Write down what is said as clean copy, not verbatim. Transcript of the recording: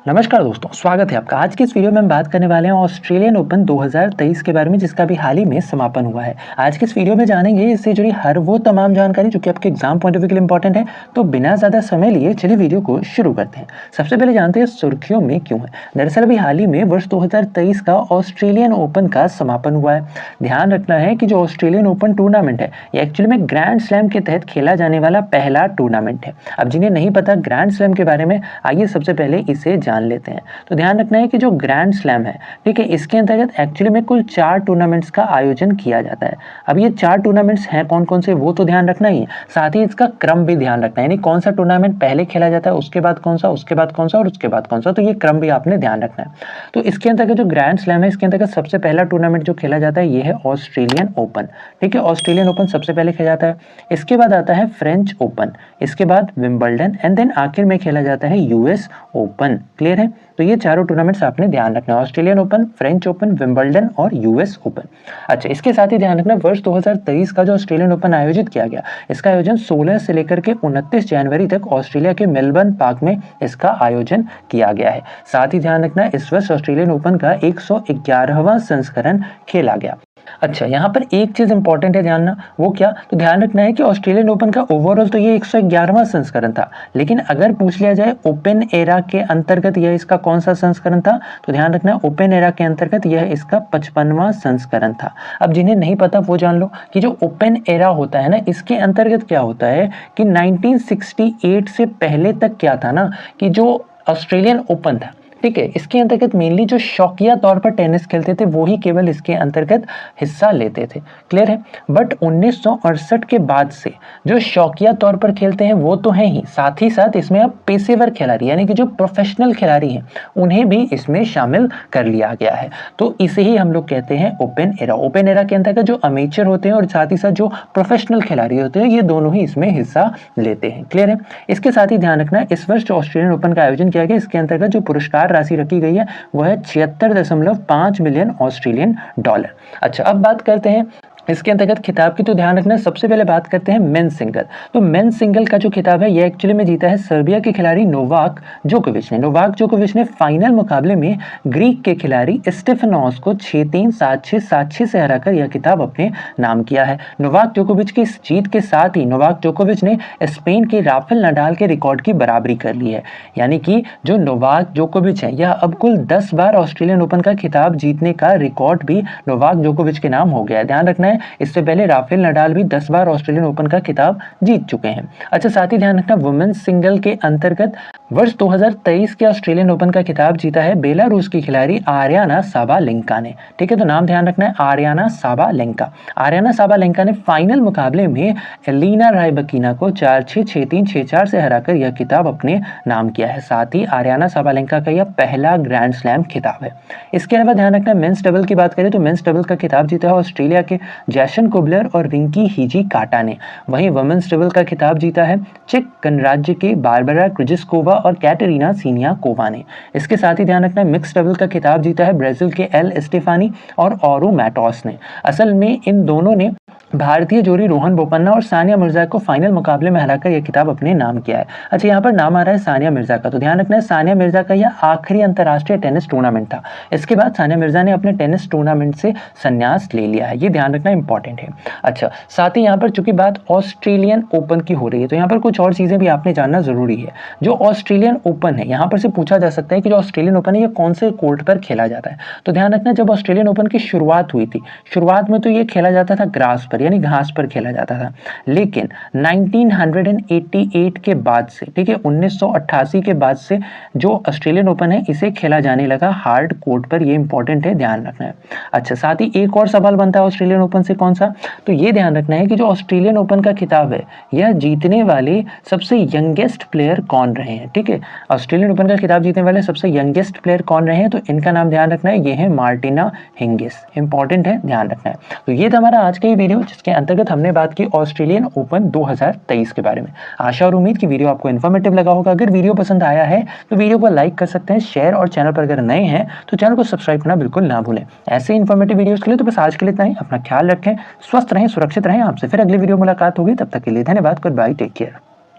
नमस्कार दोस्तों, स्वागत है आपका। आज की इस वीडियो में हम बात करने वाले हैं ऑस्ट्रेलियन ओपन 2023 के बारे में, जिसका भी हाल ही में समापन हुआ है। आज की इस वीडियो में जानेंगे इससे जुड़ी हर वो तमाम जानकारी जो कि आपके एग्जाम पॉइंट ऑफ व्यू के लिए इंपॉर्टेंट है। तो बिना ज़्यादा समय लिए चलिए वीडियो को शुरू करते हैं। सबसे पहले जानते हैं सुर्खियों में क्यों है। दरअसल अभी हाल ही में वर्ष 2023 का ऑस्ट्रेलियन ओपन का समापन हुआ है। ध्यान रखना है कि जो ऑस्ट्रेलियन ओपन टूर्नामेंट है ये एक्चुअली में ग्रैंड स्लैम के तहत खेला जाने वाला पहला टूर्नामेंट है। अब जिन्हें नहीं पता ग्रैंड स्लैम के बारे में, आइए सबसे पहले इसे जान लेते हैं। तो ध्यान रखना है कि जो ग्रैंड स्लैम है, ठीक है, इसके अंतर्गत एक्चुअली में कुल 4 टूर्नामेंट्स का आयोजन किया जाता है। अब ये 4 टूर्नामेंट्स हैं कौन कौन से, वो तो ध्यान रखना ही है, साथ ही इसका क्रम भी ध्यान रखना है, यानी कौन सा टूर्नामेंट पहले खेला जाता है, उसके बाद कौन सा, उसके बाद कौन सा और उसके बाद कौन सा, तो ये क्रम भी आपने ध्यान रखना है। तो इसके अंतर्गत जो ग्रैंड स्लैम है, इसके अंतर्गत सबसे पहला टूर्नामेंट जो खेला जाता है ये है ऑस्ट्रेलियन ओपन। ठीक है, ऑस्ट्रेलियन ओपन सबसे पहले खेला जाता है। इसके बाद आता है फ्रेंच ओपन, इसके बाद विंबलडन एंड देन आखिर में खेला जाता है यूएस ओपन। क्लियर है? तो ये चारों टूर्नामेंट्स आपने ध्यान रखना है, Australian open, French open, Wimbledon और यूएस ओपन। अच्छा, इसके साथ ही ध्यान रखना वर्ष 2023 का जो ऑस्ट्रेलियन ओपन आयोजित किया गया, इसका आयोजन 16 से लेकर के 29 जनवरी तक ऑस्ट्रेलिया के मेलबर्न पार्क में इसका आयोजन किया गया है। साथ ही ध्यान रखना इस वर्ष ऑस्ट्रेलियन ओपन का 111वां संस्करण खेला गया। अच्छा, यहाँ पर एक चीज इंपॉर्टेंट है जानना, वो क्या, तो ध्यान रखना है कि ऑस्ट्रेलियन ओपन का ओवरऑल तो ये 111वां संस्करण था, लेकिन अगर पूछ लिया जाए ओपन एरा के अंतर्गत यह इसका कौन सा संस्करण था, तो ध्यान रखना ओपन एरा के अंतर्गत यह इसका 55वां संस्करण था। अब जिन्हें नहीं पता वो जान लो कि जो ओपन एरा होता है ना, इसके अंतर्गत क्या होता है कि 1968 से पहले तक क्या था ना, कि जो ऑस्ट्रेलियन ओपन था, ठीक है, इसके अंतर्गत मेनली जो शौकिया तौर पर टेनिस खेलते थे वो ही केवल इसके अंतर्गत हिस्सा लेते थे। क्लियर है? बट 1968 के बाद से जो शौकिया तौर पर खेलते हैं वो तो हैं ही, साथ ही साथ इसमें अब पेशेवर खिलाड़ी यानी कि जो प्रोफेशनल खिलाड़ी हैं उन्हें भी इसमें शामिल कर लिया गया है। तो इसे ही हम लोग कहते हैं ओपन एरा। ओपन एरा के अंतर्गत जो अमेचर होते हैं और साथ ही साथ जो प्रोफेशनल खिलाड़ी होते हैं, ये दोनों ही इसमें हिस्सा लेते हैं। क्लियर है? इसके साथ ही ध्यान रखना इस वर्ष जो ऑस्ट्रेलियन ओपन का आयोजन किया गया, इसके अंतर्गत जो पुरस्कार राशि रखी गई है वह है 76.5 मिलियन ऑस्ट्रेलियन डॉलर। अच्छा, अब बात करते हैं इसके अंतर्गत खिताब की। तो ध्यान रखना सबसे पहले बात करते हैं मेंस सिंगल। तो मेंस सिंगल का जो खिताब है ये एक्चुअली में जीता है सर्बिया के खिलाड़ी नोवाक जोकोविच ने। नोवाक जोकोविच ने फाइनल मुकाबले में ग्रीक के खिलाड़ी स्टेफनोस को 6-3, 7-6, 7-6 से हराकर यह खिताब अपने नाम किया है। नोवाक जोकोविच की इस जीत के साथ ही नोवाक जोकोविच ने स्पेन के राफेल नडाल के रिकॉर्ड की बराबरी कर ली है, यानी कि जो नोवाक जोकोविच है यह अब कुल 10 बार ऑस्ट्रेलियन ओपन का खिताब जीतने का रिकॉर्ड भी नोवाक जोकोविच के नाम हो गया है। ध्यान रखना इससे पहले राफेल नडाल भी 10 बार ऑस्ट्रेलियन ओपन का खिताब जीत चुके हैं। अच्छा, साथ ही ध्यान रखना वुमेन्स सिंगल के अंतर्गत वर्ष 2023 के ऑस्ट्रेलियन ओपन का खिताब जीता है बेलारूस की खिलाड़ी आर्याना साबालेंका ने। ठीक है, तो नाम ध्यान रखना है आर्याना साबालेंका। आर्याना साबालेंका ने फाइनल मुकाबले में एलिना रायबकीना को 4-6, 6-3, 6-4 से हराकर यह खिताब अपने नाम किया है। साथ ही आर्याना साबालेंका का यह पहला ग्रैंड स्लैम खिताब है। इसके अलावा ध्यान रखना मेंस डबल की बात करें तो मेंस डबल का खिताब जीता है ऑस्ट्रेलिया के जैसन कुबलर और रिंकी हिजीकाटा ने। वहीं वुमेन्स डबल का खिताब जीता है चेक गणराज्य के बारबरा क्रिजिस्कोवा और कैटरीना सीनियाकोवा ने। इसके साथ ही ध्यान रखना मिक्स डबल का खिताब जीता है ब्राजील के एल स्टेफानी और औरू मैटोस ने। असल में इन दोनों ने भारतीय जोड़ी रोहन बोपन्ना और सानिया मिर्जा को फाइनल मुकाबले में हराकर यह खिताब अपने नाम किया है। अच्छा, यहाँ पर नाम आ रहा है सानिया मिर्जा का, तो ध्यान रखना है सानिया मिर्जा का यह आखिरी अंतर्राष्ट्रीय टेनिस टूर्नामेंट था। इसके बाद सानिया मिर्जा ने अपने टेनिस टूर्नामेंट से संन्यास ले लिया है, ये ध्यान रखना इंपॉर्टेंट है। अच्छा, साथ ही यहाँ पर चूंकि बात ऑस्ट्रेलियन ओपन की हो रही है तो यहाँ पर कुछ और चीजें भी आपने जानना जरूरी है। जो ऑस्ट्रेलियन ओपन है, यहाँ पर से पूछा जा सकता है कि जो ऑस्ट्रेलियन ओपन है ये कौन से कोर्ट पर खेला जाता है। तो ध्यान रखना जब ऑस्ट्रेलियन ओपन की शुरुआत हुई थी, शुरुआत में तो ये खेला जाता था ग्रास पर यानी घास पर खेला जाता था, लेकिन 1988 के बाद से, ठीक है, 1988 के बाद से जो ऑस्ट्रेलियन ओपन है इसे खेला जाने लगा हार्ड कोर्ट पर। ये इंपॉर्टेंट है, ध्यान रखना है। अच्छा, साथ ही एक और सवाल बनता है ऑस्ट्रेलियन ओपन से, कौन सा, तो ये ध्यान रखना है कि जो ऑस्ट्रेलियन ओपन का खिताब है यह जीतने वाले सबसे यंगेस्ट प्लेयर कौन रहे हैं। ठीक है, ऑस्ट्रेलियन ओपन का खिताब जीतने वाले सबसे यंगेस्ट प्लेयर कौन रहे हैं, तो इनका नाम ध्यान रखना है, ये है मार्टिना हिंगिस। इंपॉर्टेंट है, ध्यान रखना है। तो ये था हमारा आज का ये वीडियो जिसके अंतर्गत हमने बात की ऑस्ट्रेलियन ओपन 2023 के बारे में। आशा और उम्मीद की वीडियो आपको इन्फॉर्मेटिव लगा होगा। अगर वीडियो पसंद आया है तो वीडियो को लाइक कर सकते हैं, शेयर, और चैनल पर अगर नए हैं तो चैनल को सब्सक्राइब करना बिल्कुल ना भूलें। ऐसे इन्फॉर्मेटिव वीडियोस के लिए तो बस आज के लिए इतना ही। अपना ख्याल रखें, स्वस्थ रहें, सुरक्षित रहें। आपसे फिर अगली वीडियो मुलाकात होगी, तब तक के लिए धन्यवाद। Good bye, take care.